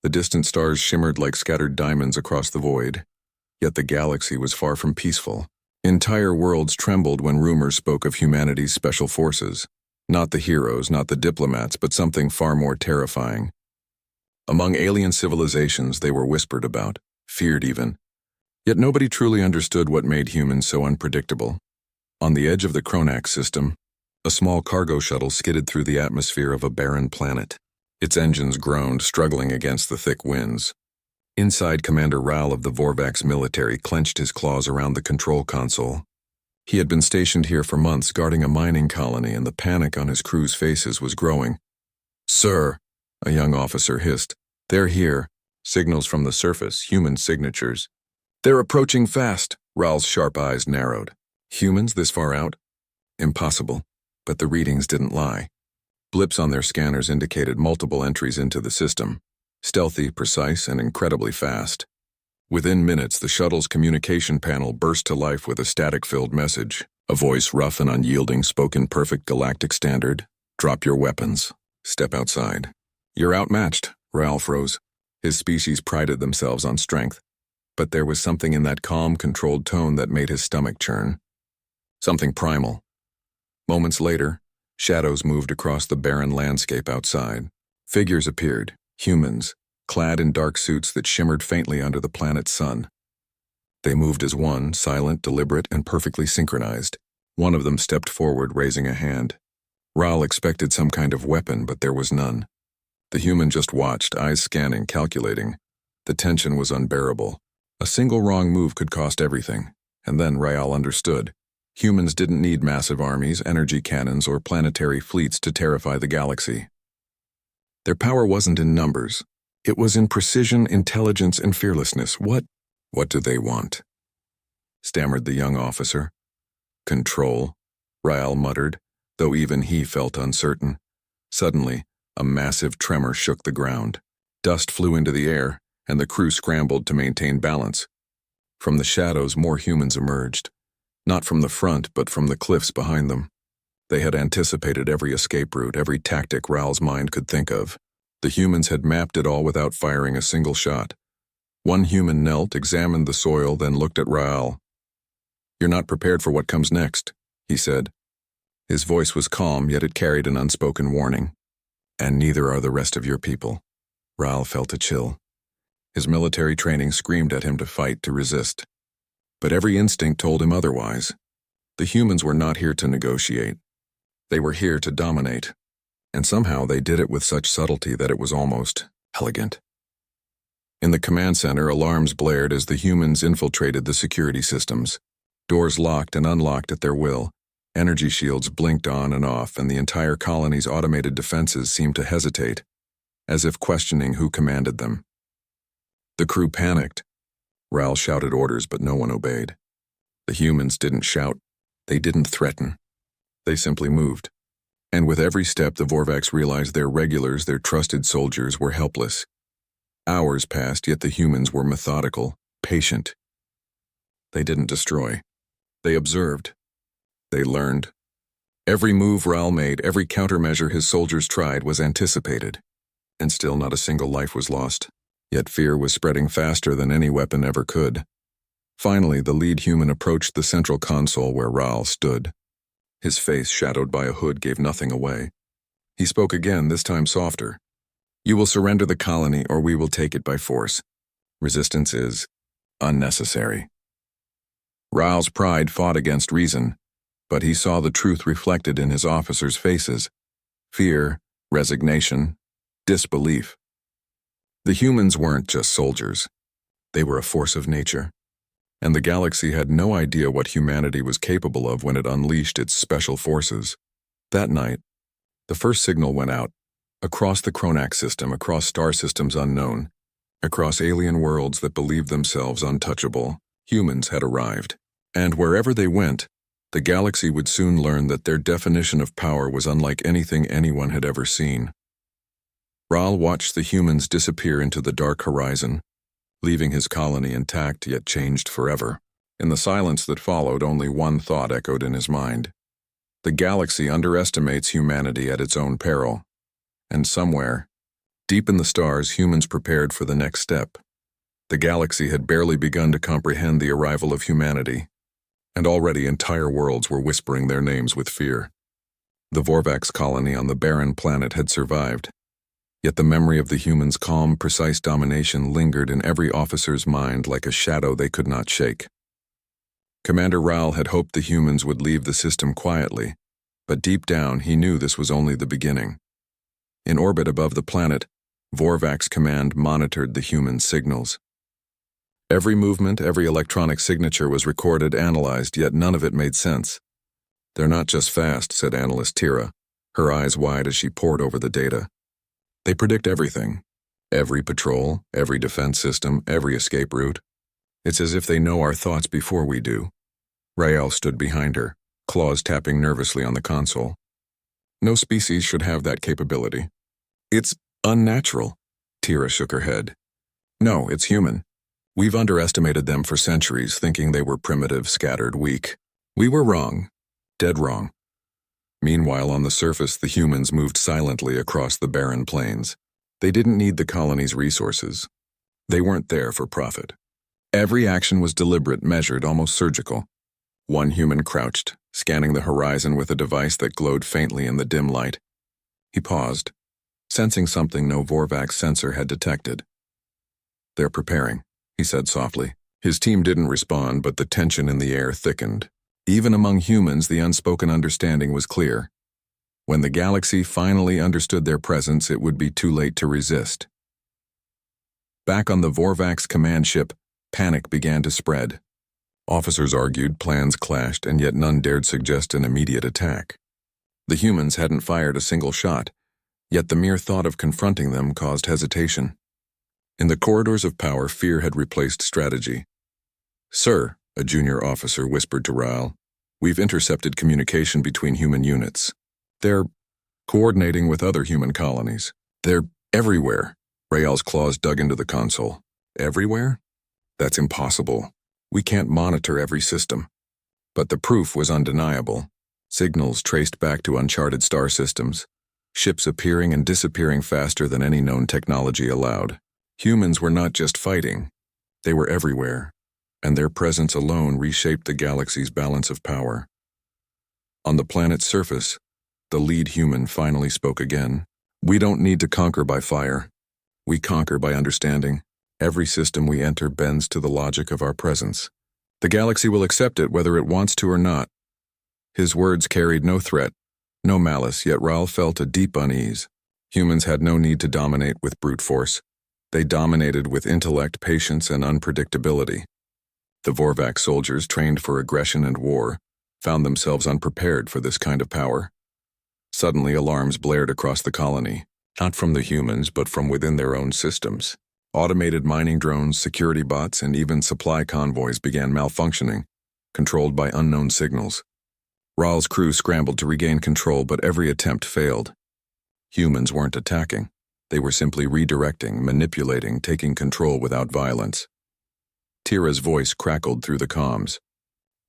The distant stars shimmered like scattered diamonds across the void, yet the galaxy was far from peaceful. Entire worlds trembled when rumors spoke of humanity's special forces. Not the heroes, not the diplomats, but something far more terrifying. Among alien civilizations they were whispered about, feared even. Yet nobody truly understood what made humans so unpredictable. On the edge of the Kronak system, a small cargo shuttle skidded through the atmosphere of a barren planet. Its engines groaned, struggling against the thick winds. Inside, Commander Raoul of the Vorvax military clenched his claws around the control console. He had been stationed here for months guarding a mining colony, and the panic on his crew's faces was growing. "Sir," a young officer hissed. "They're here." Signals from the surface, human signatures. "They're approaching fast." Raoul's sharp eyes narrowed. Humans this far out? Impossible. But the readings didn't lie. Blips on their scanners indicated multiple entries into the system. Stealthy, precise, and incredibly fast. Within minutes, the shuttle's communication panel burst to life with a static-filled message. A voice, rough and unyielding, spoke in perfect galactic standard. "Drop your weapons. Step outside." "You're outmatched." Raoul froze. His species prided themselves on strength. But there was something in that calm, controlled tone that made his stomach churn. Something primal. Moments later, shadows moved across the barren landscape outside. Figures appeared, humans, clad in dark suits that shimmered faintly under the planet's sun. They moved as one, silent, deliberate, and perfectly synchronized. One of them stepped forward, raising a hand. Raoul expected some kind of weapon, but there was none. The human just watched, eyes scanning, calculating. The tension was unbearable. A single wrong move could cost everything. And then Raoul understood. Humans didn't need massive armies, energy cannons, or planetary fleets to terrify the galaxy. Their power wasn't in numbers. It was in precision, intelligence, and fearlessness. What do they want?" stammered the young officer. "Control," Raoul muttered, though even he felt uncertain. Suddenly, a massive tremor shook the ground. Dust flew into the air, and the crew scrambled to maintain balance. From the shadows, more humans emerged. Not from the front, but from the cliffs behind them. They had anticipated every escape route, every tactic Raoul's mind could think of. The humans had mapped it all without firing a single shot. One human knelt, examined the soil, then looked at Raoul. "You're not prepared for what comes next," he said. His voice was calm, yet it carried an unspoken warning. "And neither are the rest of your people." Raoul felt a chill. His military training screamed at him to fight, to resist. But every instinct told him otherwise. The humans were not here to negotiate. They were here to dominate. And somehow they did it with such subtlety that it was almost elegant. In the command center, alarms blared as the humans infiltrated the security systems. Doors locked and unlocked at their will. Energy shields blinked on and off, and the entire colony's automated defenses seemed to hesitate, as if questioning who commanded them. The crew panicked. Raoul shouted orders, but no one obeyed. The humans didn't shout. They didn't threaten. They simply moved. And with every step, the Vorvax realized their regulars, their trusted soldiers, were helpless. Hours passed, yet the humans were methodical, patient. They didn't destroy. They observed. They learned. Every move Raoul made, every countermeasure his soldiers tried was anticipated. And still not a single life was lost. Yet fear was spreading faster than any weapon ever could. Finally, the lead human approached the central console where Raoul stood. His face, shadowed by a hood, gave nothing away. He spoke again, this time softer. "You will surrender the colony, or we will take it by force. Resistance is unnecessary." Raoul's pride fought against reason, but he saw the truth reflected in his officers' faces. Fear, resignation, disbelief. The humans weren't just soldiers. They were a force of nature. And the galaxy had no idea what humanity was capable of when it unleashed its special forces. That night, the first signal went out, across the Kronak system, across star systems unknown, across alien worlds that believed themselves untouchable. Humans had arrived. And wherever they went, the galaxy would soon learn that their definition of power was unlike anything anyone had ever seen. Raoul watched the humans disappear into the dark horizon, leaving his colony intact yet changed forever. In the silence that followed, only one thought echoed in his mind. The galaxy underestimates humanity at its own peril. And somewhere, Deep in the stars, humans prepared for the next step. The galaxy had barely begun to comprehend the arrival of humanity, and already entire worlds were whispering their names with fear. The Vorvax colony on the barren planet had survived, yet the memory of the humans' calm, precise domination lingered in every officer's mind like a shadow they could not shake. Commander Raoul had hoped the humans would leave the system quietly, but deep down he knew this was only the beginning. In orbit above the planet, Vorvax Command monitored the human signals. Every movement, every electronic signature was recorded, analyzed, yet none of it made sense. "They're not just fast," said analyst Tira, her eyes wide as she pored over the data. "They predict everything. Every patrol, every defense system, every escape route. It's as if they know our thoughts before we do." Rael stood behind her, claws tapping nervously on the console. "No species should have that capability. It's unnatural." Tira shook her head. "No, it's human. We've underestimated them for centuries, thinking they were primitive, scattered, weak. We were wrong. Dead wrong." Meanwhile, on the surface, the humans moved silently across the barren plains. They didn't need the colony's resources. They weren't there for profit. Every action was deliberate, measured, almost surgical. One human crouched, scanning the horizon with a device that glowed faintly in the dim light. He paused, sensing something no Vorvax sensor had detected. "They're preparing," he said softly. His team didn't respond, but the tension in the air thickened. Even among humans, the unspoken understanding was clear. When the galaxy finally understood their presence, it would be too late to resist. Back on the Vorvax command ship, panic began to spread. Officers argued, plans clashed, and yet none dared suggest an immediate attack. The humans hadn't fired a single shot, yet the mere thought of confronting them caused hesitation. In the corridors of power, fear had replaced strategy. "Sir," a junior officer whispered to Raoul, "we've intercepted communication between human units. They're coordinating with other human colonies. They're everywhere." Raoul's claws dug into the console. "Everywhere? That's impossible. We can't monitor every system." But the proof was undeniable. Signals traced back to uncharted star systems, ships appearing and disappearing faster than any known technology allowed. Humans were not just fighting. They were everywhere, and their presence alone reshaped the galaxy's balance of power. On the planet's surface, the lead human finally spoke again. "We don't need to conquer by fire. We conquer by understanding. Every system we enter bends to the logic of our presence. The galaxy will accept it whether it wants to or not." His words carried no threat, no malice, yet Raoul felt a deep unease. Humans had no need to dominate with brute force. They dominated with intellect, patience, and unpredictability. The Vorvax soldiers, trained for aggression and war, found themselves unprepared for this kind of power. Suddenly, alarms blared across the colony, not from the humans, but from within their own systems. Automated mining drones, security bots, and even supply convoys began malfunctioning, controlled by unknown signals. Raoul's crew scrambled to regain control, but every attempt failed. Humans weren't attacking. They were simply redirecting, manipulating, taking control without violence. Tira's voice crackled through the comms.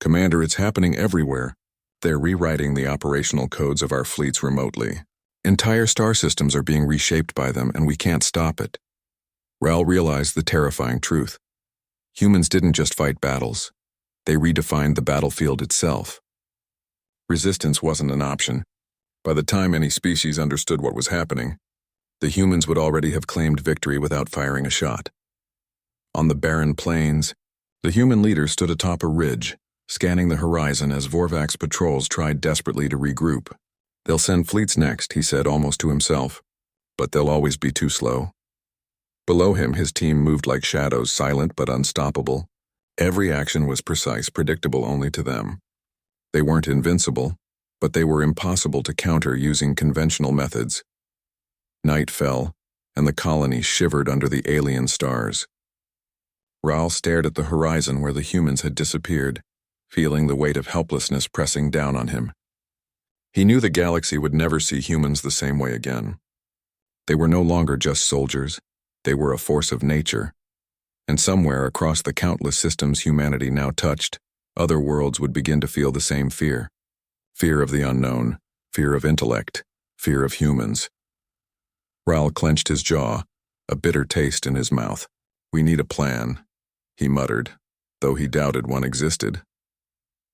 "Commander, it's happening everywhere. They're rewriting the operational codes of our fleets remotely. Entire star systems are being reshaped by them, and we can't stop it." Raoul realized the terrifying truth. Humans didn't just fight battles. They redefined the battlefield itself. Resistance wasn't an option. By the time any species understood what was happening, the humans would already have claimed victory without firing a shot. On the barren plains, the human leader stood atop a ridge, scanning the horizon as Vorvax patrols tried desperately to regroup. "They'll send fleets next," he said almost to himself, "but they'll always be too slow." Below him, his team moved like shadows, silent but unstoppable. Every action was precise, predictable only to them. They weren't invincible, but they were impossible to counter using conventional methods. Night fell, and the colony shivered under the alien stars. Raoul stared at the horizon where the humans had disappeared, feeling the weight of helplessness pressing down on him. He knew the galaxy would never see humans the same way again. They were no longer just soldiers. They were a force of nature. And somewhere across the countless systems humanity now touched, other worlds would begin to feel the same fear. Fear of the unknown, fear of intellect, fear of humans. Raoul clenched his jaw, a bitter taste in his mouth. "We need a plan," he muttered, though he doubted one existed.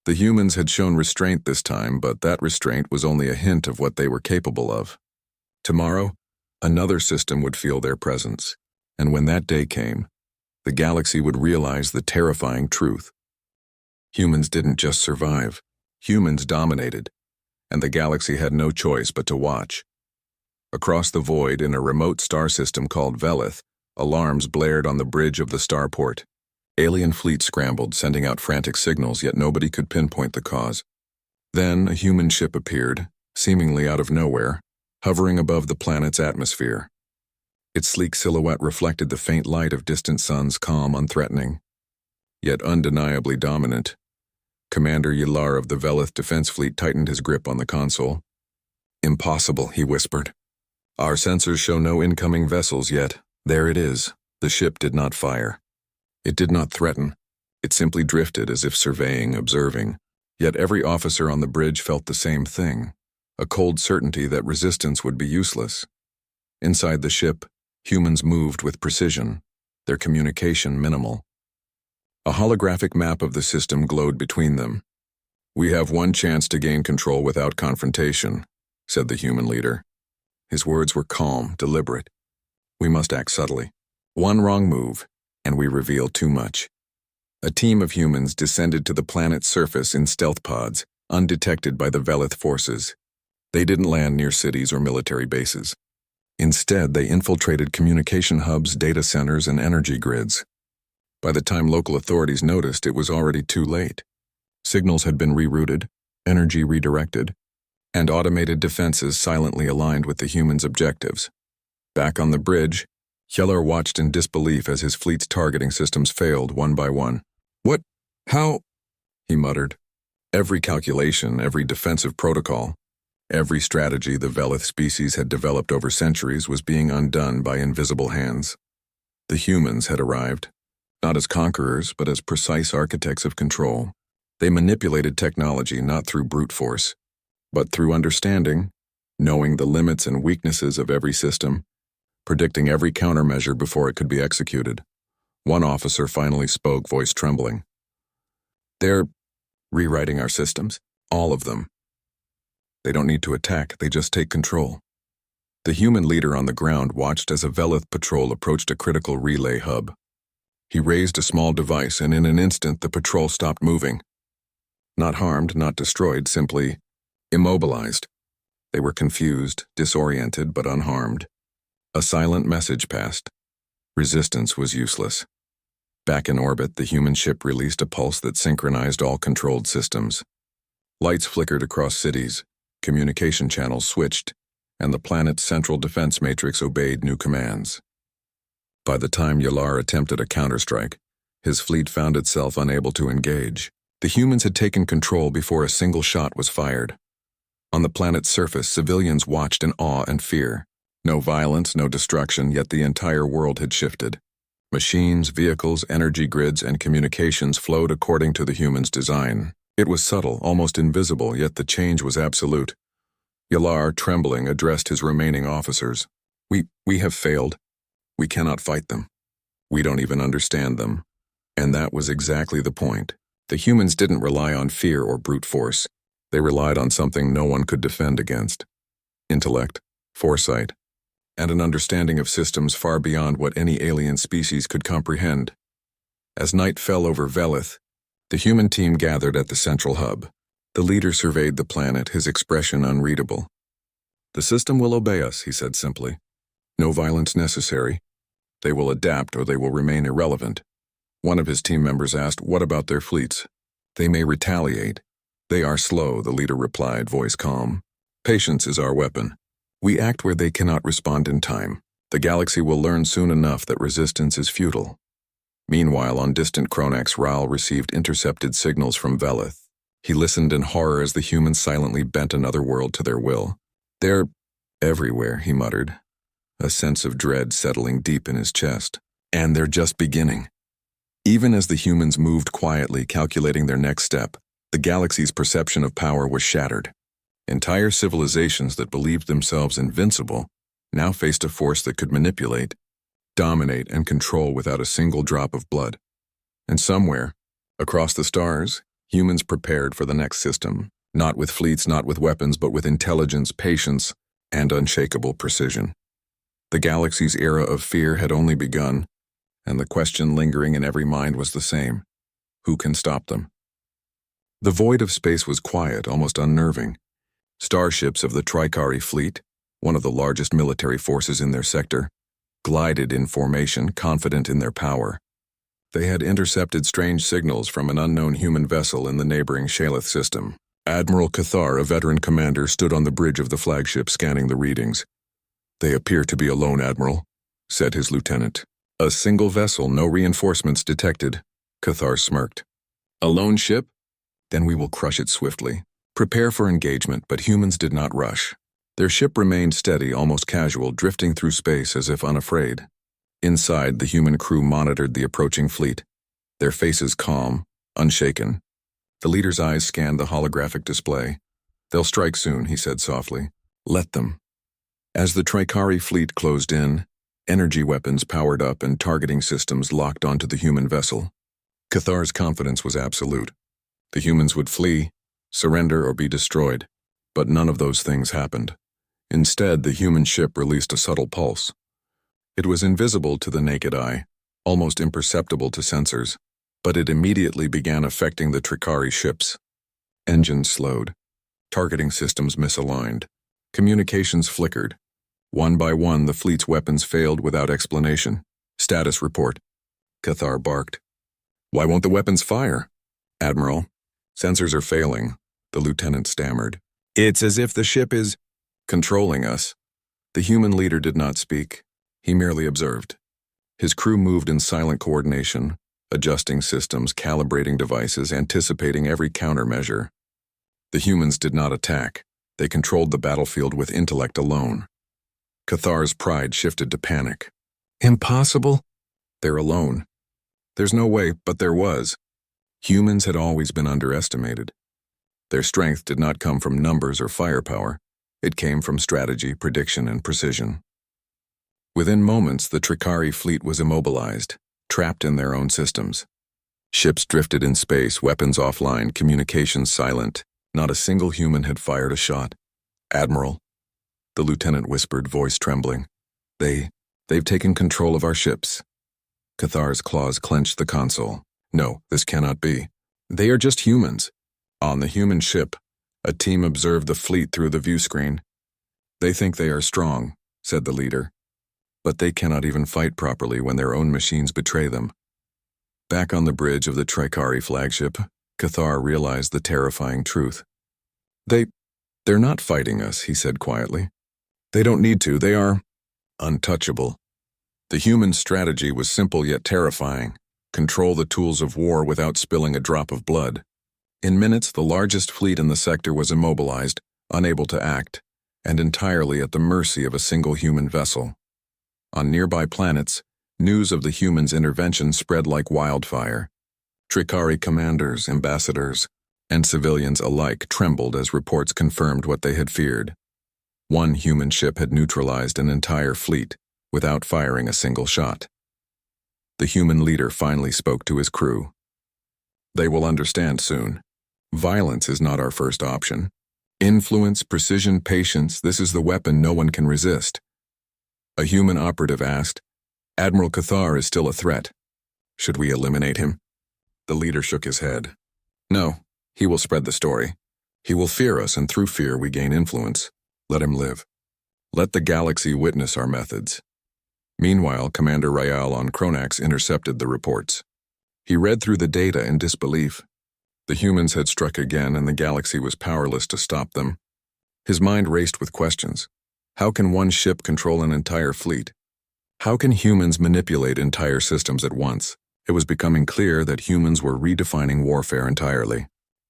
The humans had shown restraint this time, but that restraint was only a hint of what they were capable of. Tomorrow, another system would feel their presence, and when that day came, the galaxy would realize the terrifying truth. Humans didn't just survive, humans dominated, and the galaxy had no choice but to watch. Across the void in a remote star system called Velith, alarms blared on the bridge of the starport. Alien fleets scrambled, sending out frantic signals, yet nobody could pinpoint the cause. Then a human ship appeared, seemingly out of nowhere, hovering above the planet's atmosphere. Its sleek silhouette reflected the faint light of distant suns, calm, unthreatening, yet undeniably dominant. Commander Ylar of the Velith Defense Fleet tightened his grip on the console. "Impossible," he whispered. "Our sensors show no incoming vessels yet. There it is." The ship did not fire. It did not threaten. It simply drifted as if surveying, observing. Yet every officer on the bridge felt the same thing, a cold certainty that resistance would be useless. Inside the ship, humans moved with precision, their communication minimal. A holographic map of the system glowed between them. "We have one chance to gain control without confrontation," said the human leader. His words were calm, deliberate. "We must act subtly. One wrong move, and we reveal too much." A team of humans descended to the planet's surface in stealth pods, undetected by the Velith forces. They didn't land near cities or military bases. Instead, they infiltrated communication hubs, data centers, and energy grids. By the time local authorities noticed, it was already too late. Signals had been rerouted, energy redirected, and automated defenses silently aligned with the humans' objectives. Back on the bridge, Yeller watched in disbelief as his fleet's targeting systems failed one by one. "What? How?" he muttered. Every calculation, every defensive protocol, every strategy the Velith species had developed over centuries was being undone by invisible hands. The humans had arrived, not as conquerors, but as precise architects of control. They manipulated technology not through brute force, but through understanding, knowing the limits and weaknesses of every system, predicting every countermeasure before it could be executed. One officer finally spoke, voice trembling. "They're rewriting our systems, all of them. They don't need to attack, they just take control." The human leader on the ground watched as a Velith patrol approached a critical relay hub. He raised a small device, and in an instant the patrol stopped moving. Not harmed, not destroyed, simply immobilized. They were confused, disoriented, but unharmed. A silent message passed. Resistance was useless. Back in orbit, the human ship released a pulse that synchronized all controlled systems. Lights flickered across cities, communication channels switched, and the planet's central defense matrix obeyed new commands. By the time Ylar attempted a counterstrike, his fleet found itself unable to engage. The humans had taken control before a single shot was fired. On the planet's surface, civilians watched in awe and fear. No violence, no destruction, yet the entire world had shifted. Machines, vehicles, energy grids, and communications flowed according to the humans' design. It was subtle, almost invisible, yet the change was absolute. Ylar, trembling, addressed his remaining officers. We have failed. We cannot fight them. We don't even understand them." And that was exactly the point. The humans didn't rely on fear or brute force. They relied on something no one could defend against. Intellect, foresight, and an understanding of systems far beyond what any alien species could comprehend. As night fell over Velith, the human team gathered at the central hub. The leader surveyed the planet, his expression unreadable. "The system will obey us," he said simply. "No violence necessary. They will adapt or they will remain irrelevant." One of his team members asked, "What about their fleets?" "They may retaliate." "They are slow," the leader replied, voice calm. "Patience is our weapon. We act where they cannot respond in time. The galaxy will learn soon enough that resistance is futile." Meanwhile, on distant Kronax, Raoul received intercepted signals from Velith. He listened in horror as the humans silently bent another world to their will. "They're everywhere," he muttered, a sense of dread settling deep in his chest. "And they're just beginning." Even as the humans moved quietly, calculating their next step, the galaxy's perception of power was shattered. Entire civilizations that believed themselves invincible now faced a force that could manipulate, dominate, and control without a single drop of blood. And somewhere, across the stars, humans prepared for the next system, not with fleets, not with weapons, but with intelligence, patience, and unshakable precision. The galaxy's era of fear had only begun, and the question lingering in every mind was the same: who can stop them? The void of space was quiet, almost unnerving. Starships of the Trikari fleet, one of the largest military forces in their sector, glided in formation, confident in their power. They had intercepted strange signals from an unknown human vessel in the neighboring Shalith system. Admiral Cathar, a veteran commander, stood on the bridge of the flagship scanning the readings. "They appear to be alone, Admiral," said his lieutenant. "A single vessel, no reinforcements detected," Cathar smirked. "A lone ship? Then we will crush it swiftly. Prepare for engagement," but humans did not rush. Their ship remained steady, almost casual, drifting through space as if unafraid. Inside, the human crew monitored the approaching fleet, their faces calm, unshaken. The leader's eyes scanned the holographic display. "They'll strike soon," he said softly. "Let them." As the Trikari fleet closed in, energy weapons powered up and targeting systems locked onto the human vessel. Cathar's confidence was absolute. The humans would flee, surrender, or be destroyed, but none of those things happened. Instead, the human ship released a subtle pulse. It was invisible to the naked eye, almost imperceptible to sensors, but it immediately began affecting the Trikari ships. Engines slowed, targeting systems misaligned, communications flickered. One by one, the fleet's weapons failed without explanation. "Status report," Cathar barked. "Why won't the weapons fire?" "Admiral, sensors are failing," the lieutenant stammered. "It's as if the ship is controlling us." The human leader did not speak. He merely observed. His crew moved in silent coordination, adjusting systems, calibrating devices, anticipating every countermeasure. The humans did not attack. They controlled the battlefield with intellect alone. Cathar's pride shifted to panic. "Impossible? They're alone. There's no way," but there was. Humans had always been underestimated. Their strength did not come from numbers or firepower. It came from strategy, prediction, and precision. Within moments, the Trikari fleet was immobilized, trapped in their own systems. Ships drifted in space, weapons offline, communications silent. Not a single human had fired a shot. "Admiral," the lieutenant whispered, voice trembling. They've taken control of our ships." Cathar's claws clenched the console. "No, this cannot be. They are just humans." On the human ship, a team observed the fleet through the view screen. "They think they are strong," said the leader. "But they cannot even fight properly when their own machines betray them." Back on the bridge of the Trikari flagship, Cathar realized the terrifying truth. They're not fighting us," he said quietly. "They don't need to. They are untouchable." The human strategy was simple yet terrifying. Control the tools of war without spilling a drop of blood. In minutes, the largest fleet in the sector was immobilized, unable to act, and entirely at the mercy of a single human vessel. On nearby planets, news of the humans' intervention spread like wildfire. Trikari commanders, ambassadors, and civilians alike trembled as reports confirmed what they had feared. One human ship had neutralized an entire fleet without firing a single shot. The human leader finally spoke to his crew. "They will understand soon. Violence is not our first option. Influence, precision, patience, this is the weapon no one can resist." A human operative asked, "Admiral Cathar is still a threat. Should we eliminate him?" The leader shook his head. "No, he will spread the story. He will fear us, and through fear we gain influence. Let him live. Let the galaxy witness our methods." Meanwhile, Commander Ryal on Kronax intercepted the reports. He read through the data in disbelief. The humans had struck again, and the galaxy was powerless to stop them. His mind raced with questions. How can one ship control an entire fleet? How can humans manipulate entire systems at once? It was becoming clear that humans were redefining warfare entirely.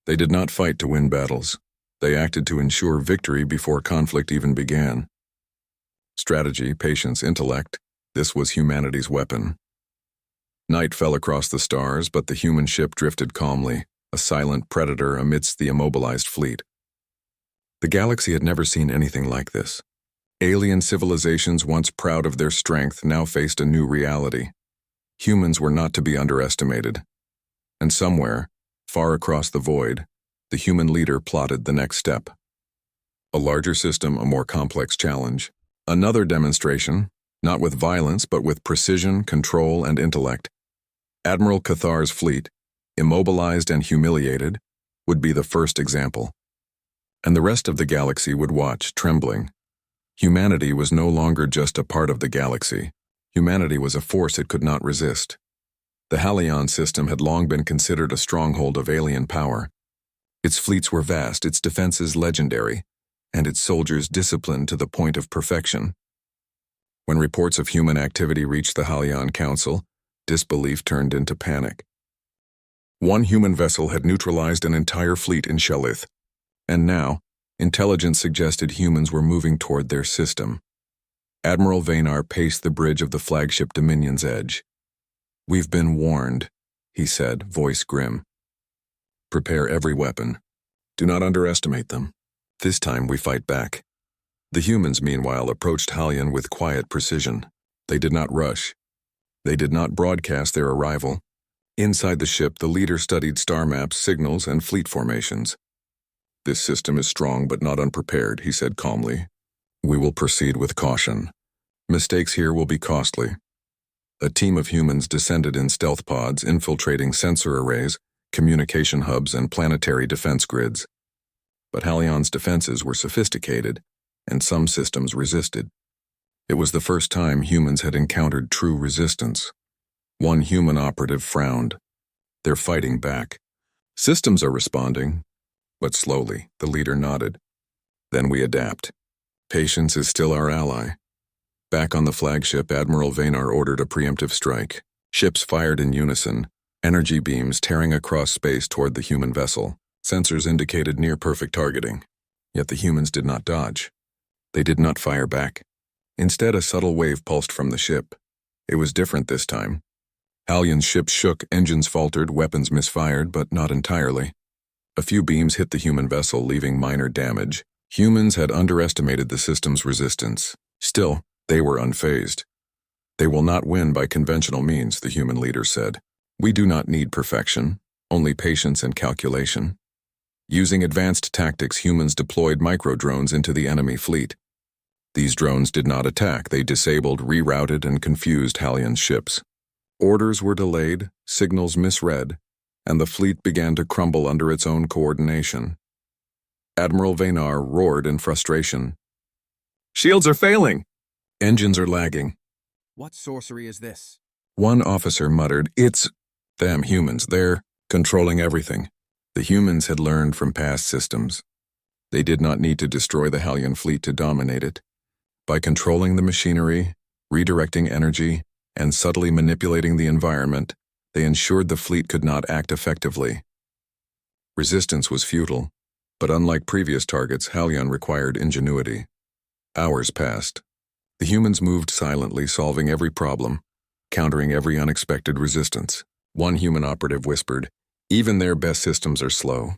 They did not fight to win battles. They acted to ensure victory before conflict even began. Strategy, patience, intellect, this was humanity's weapon. Night fell across the stars, but the human ship drifted calmly, a silent predator amidst the immobilized fleet. The galaxy had never seen anything like this. Alien civilizations, once proud of their strength, now faced a new reality. Humans were not to be underestimated. And somewhere, far across the void, the human leader plotted the next step. A larger system, a more complex challenge. Another demonstration, not with violence but with precision, control, and intellect. Admiral Cathar's fleet, immobilized and humiliated, would be the first example. And the rest of the galaxy would watch, trembling. Humanity was no longer just a part of the galaxy. Humanity was a force it could not resist. The Halion system had long been considered a stronghold of alien power. Its fleets were vast, its defenses legendary, and its soldiers disciplined to the point of perfection. When reports of human activity reached the Halion Council, disbelief turned into panic. One human vessel had neutralized an entire fleet in Shelith, and now, intelligence suggested humans were moving toward their system. Admiral Vaynar paced the bridge of the flagship Dominion's edge. "We've been warned," he said, voice grim. "Prepare every weapon. Do not underestimate them. This time we fight back." The humans, meanwhile, approached Halion with quiet precision. They did not rush. They did not broadcast their arrival. Inside the ship, the leader studied star maps, signals, and fleet formations. "This system is strong but not unprepared," he said calmly. "We will proceed with caution. Mistakes here will be costly." A team of humans descended in stealth pods, infiltrating sensor arrays, communication hubs, and planetary defense grids. But Halion's defenses were sophisticated, and some systems resisted. It was the first time humans had encountered true resistance. One human operative frowned. "They're fighting back. Systems are responding, but slowly," the leader nodded. "Then we adapt. Patience is still our ally." Back on the flagship, Admiral Vaynar ordered a preemptive strike. Ships fired in unison, energy beams tearing across space toward the human vessel. Sensors indicated near-perfect targeting. Yet the humans did not dodge. They did not fire back. Instead, a subtle wave pulsed from the ship. It was different this time. Halion's ship shook, engines faltered, weapons misfired, but not entirely. A few beams hit the human vessel, leaving minor damage. Humans had underestimated the system's resistance. Still, they were unfazed. "They will not win by conventional means," the human leader said. "We do not need perfection, only patience and calculation." Using advanced tactics, humans deployed micro-drones into the enemy fleet. These drones did not attack. They disabled, rerouted, and confused Halion's ships. Orders were delayed, signals misread, and the fleet began to crumble under its own coordination. Admiral Vaynar roared in frustration. "Shields are failing! Engines are lagging." "What sorcery is this?" One officer muttered. "It's them humans. They're controlling everything." The humans had learned from past systems. They did not need to destroy the Halion fleet to dominate it. By controlling the machinery, redirecting energy, and subtly manipulating the environment, they ensured the fleet could not act effectively. Resistance was futile, but unlike previous targets, Halion required ingenuity. Hours passed. The humans moved silently, solving every problem, countering every unexpected resistance. One human operative whispered, "Even their best systems are slow.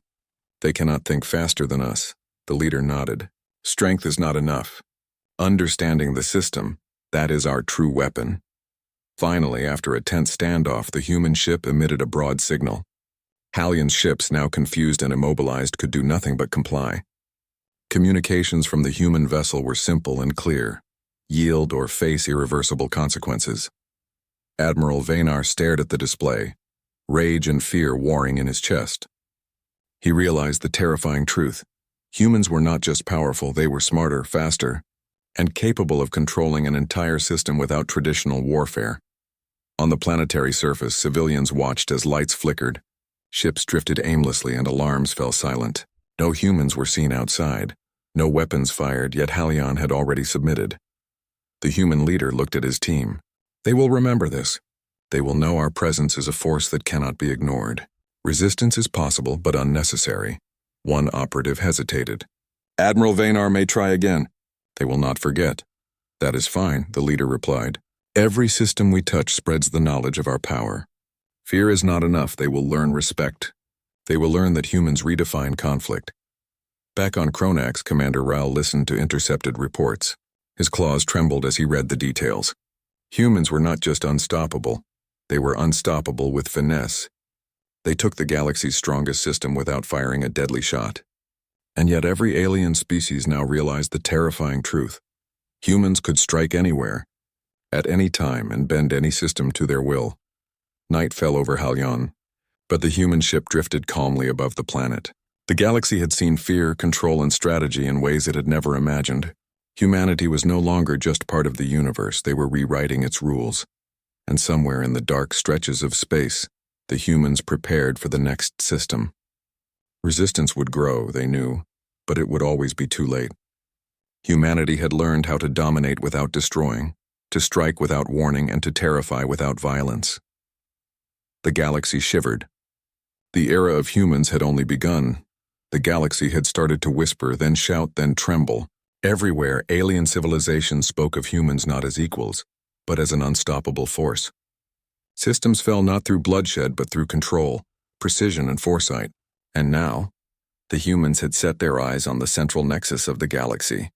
They cannot think faster than us." The leader nodded. "Strength is not enough. Understanding the system, that is our true weapon." Finally, after a tense standoff, the human ship emitted a broad signal. Halion's ships, now confused and immobilized, could do nothing but comply. Communications from the human vessel were simple and clear: yield or face irreversible consequences. Admiral Vaynar stared at the display, rage and fear warring in his chest. He realized the terrifying truth. Humans were not just powerful, they were smarter, faster, and capable of controlling an entire system without traditional warfare. On the planetary surface, civilians watched as lights flickered. Ships drifted aimlessly and alarms fell silent. No humans were seen outside. No weapons fired, yet Halion had already submitted. The human leader looked at his team. "They will remember this. They will know our presence is a force that cannot be ignored. Resistance is possible, but unnecessary." One operative hesitated. "Admiral Vaynar may try again." "They will not forget." "That is fine," the leader replied. "Every system we touch spreads the knowledge of our power. Fear is not enough. They will learn respect. They will learn that humans redefine conflict." Back on Kronax, Commander Rao listened to intercepted reports. His claws trembled as he read the details. Humans were not just unstoppable, they were unstoppable with finesse. They took the galaxy's strongest system without firing a deadly shot. And yet every alien species now realized the terrifying truth. Humans could strike anywhere, at any time, and bend any system to their will. Night fell over Halyon, but the human ship drifted calmly above the planet. The galaxy had seen fear, control, and strategy in ways it had never imagined. Humanity was no longer just part of the universe, they were rewriting its rules. And somewhere in the dark stretches of space, the humans prepared for the next system. Resistance would grow, they knew, but it would always be too late. Humanity had learned how to dominate without destroying, to strike without warning, and to terrify without violence. The galaxy shivered. The era of humans had only begun. The galaxy had started to whisper, then shout, then tremble. Everywhere, alien civilizations spoke of humans not as equals, but as an unstoppable force. Systems fell not through bloodshed, but through control, precision, and foresight. And now, the humans had set their eyes on the central nexus of the galaxy,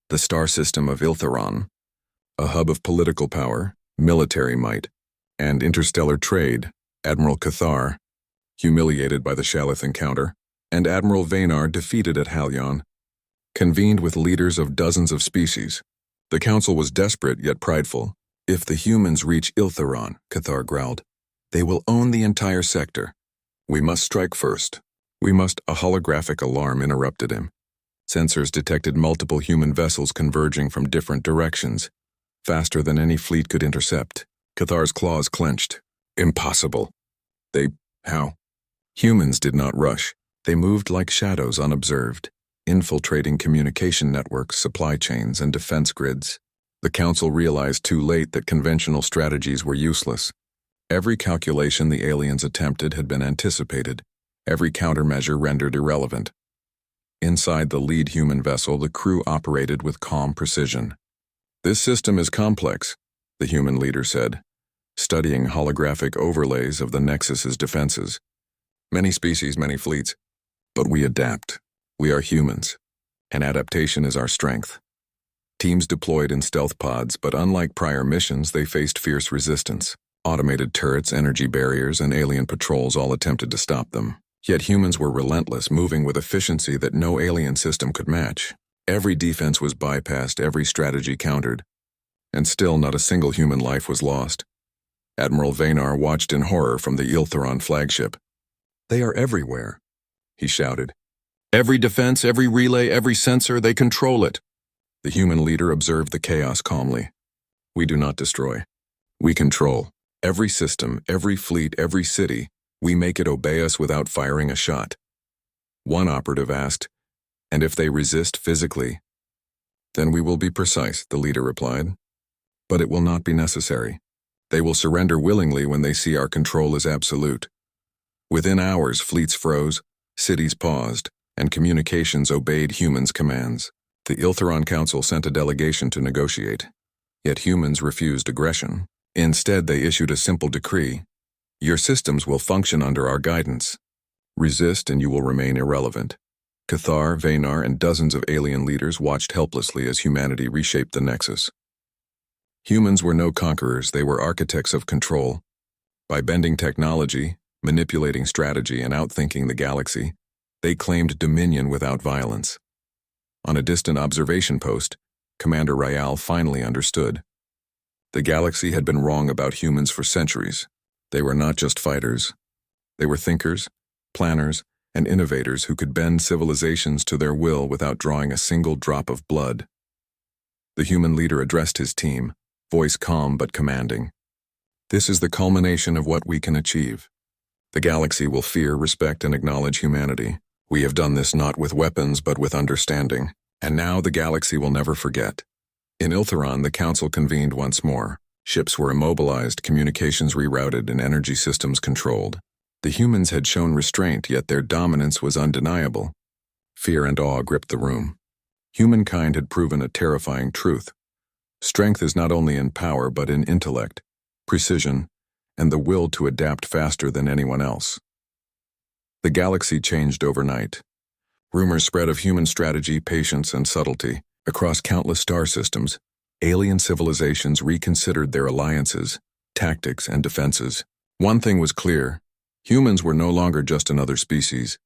the star system of Iltheron, a hub of political power, military might, and interstellar trade. Admiral Cathar, humiliated by the Shalith encounter, and Admiral Vanar, defeated at Halyon, convened with leaders of dozens of species. The council was desperate yet prideful. If the humans reach Iltheron, Cathar growled, they will own the entire sector. We must strike first. We must. A holographic alarm interrupted him. Sensors detected multiple human vessels converging from different directions, faster than any fleet could intercept. Cathar's claws clenched. Impossible. How? Humans did not rush. They moved like shadows unobserved, infiltrating communication networks, supply chains, and defense grids. The council realized too late that conventional strategies were useless. Every calculation the aliens attempted had been anticipated, every countermeasure rendered irrelevant. Inside the lead human vessel, the crew operated with calm precision. This system is complex, the human leader said, studying holographic overlays of the Nexus's defenses. Many species, many fleets. But we adapt. We are humans, and adaptation is our strength. Teams deployed in stealth pods, but unlike prior missions, they faced fierce resistance. Automated turrets, energy barriers, and alien patrols all attempted to stop them. Yet humans were relentless, moving with efficiency that no alien system could match. Every defense was bypassed, every strategy countered, and still not a single human life was lost. Admiral Vanar watched in horror from the Iltheron flagship. They are everywhere, he shouted. Every defense, every relay, every sensor, they control it. The human leader observed the chaos calmly. We do not destroy. We control. Every system, every fleet, every city, we make it obey us without firing a shot. One operative asked, and if they resist physically? Then we will be precise, the leader replied. But it will not be necessary. They will surrender willingly when they see our control is absolute. Within hours, fleets froze, cities paused, and communications obeyed humans' commands. The Iltheron Council sent a delegation to negotiate. Yet humans refused aggression. Instead, they issued a simple decree. Your systems will function under our guidance. Resist and you will remain irrelevant. Cathar, Vanar, and dozens of alien leaders watched helplessly as humanity reshaped the Nexus. Humans were no conquerors, they were architects of control. By bending technology, manipulating strategy, and outthinking the galaxy, they claimed dominion without violence. On a distant observation post, Commander Ryal finally understood. The galaxy had been wrong about humans for centuries. They were not just fighters. They were thinkers, planners, and innovators who could bend civilizations to their will without drawing a single drop of blood. The human leader addressed his team, voice calm but commanding. This is the culmination of what we can achieve. The galaxy will fear, respect, and acknowledge humanity. We have done this not with weapons but with understanding, and now the galaxy will never forget. In Iltheron, the council convened once more. Ships were immobilized, communications rerouted, and energy systems controlled. The humans had shown restraint, yet their dominance was undeniable. Fear and awe gripped the room. Humankind had proven a terrifying truth. Strength is not only in power but in intellect, precision, and the will to adapt faster than anyone else. The galaxy changed overnight. Rumors spread of human strategy, patience, and subtlety. Across countless star systems, alien civilizations reconsidered their alliances, tactics, and defenses. One thing was clear: humans were no longer just another species.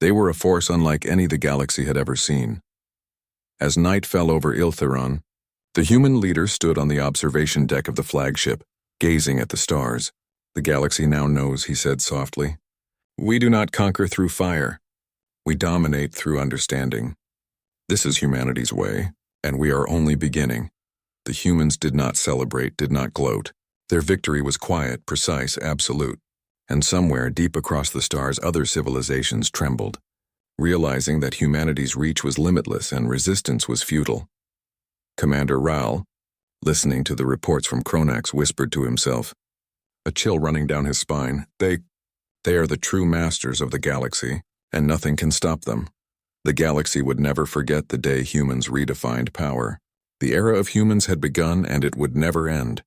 They were a force unlike any the galaxy had ever seen. As night fell over Iltheron, the human leader stood on the observation deck of the flagship, gazing at the stars. "The galaxy now knows," he said softly. "We do not conquer through fire. We dominate through understanding. This is humanity's way, and we are only beginning." The humans did not celebrate, did not gloat. Their victory was quiet, precise, absolute. And somewhere deep across the stars, other civilizations trembled, realizing that humanity's reach was limitless and resistance was futile. Commander Raoul, listening to the reports from Kronax, whispered to himself, a chill running down his spine. They are the true masters of the galaxy, and nothing can stop them. The galaxy would never forget the day humans redefined power. The era of humans had begun, and it would never end.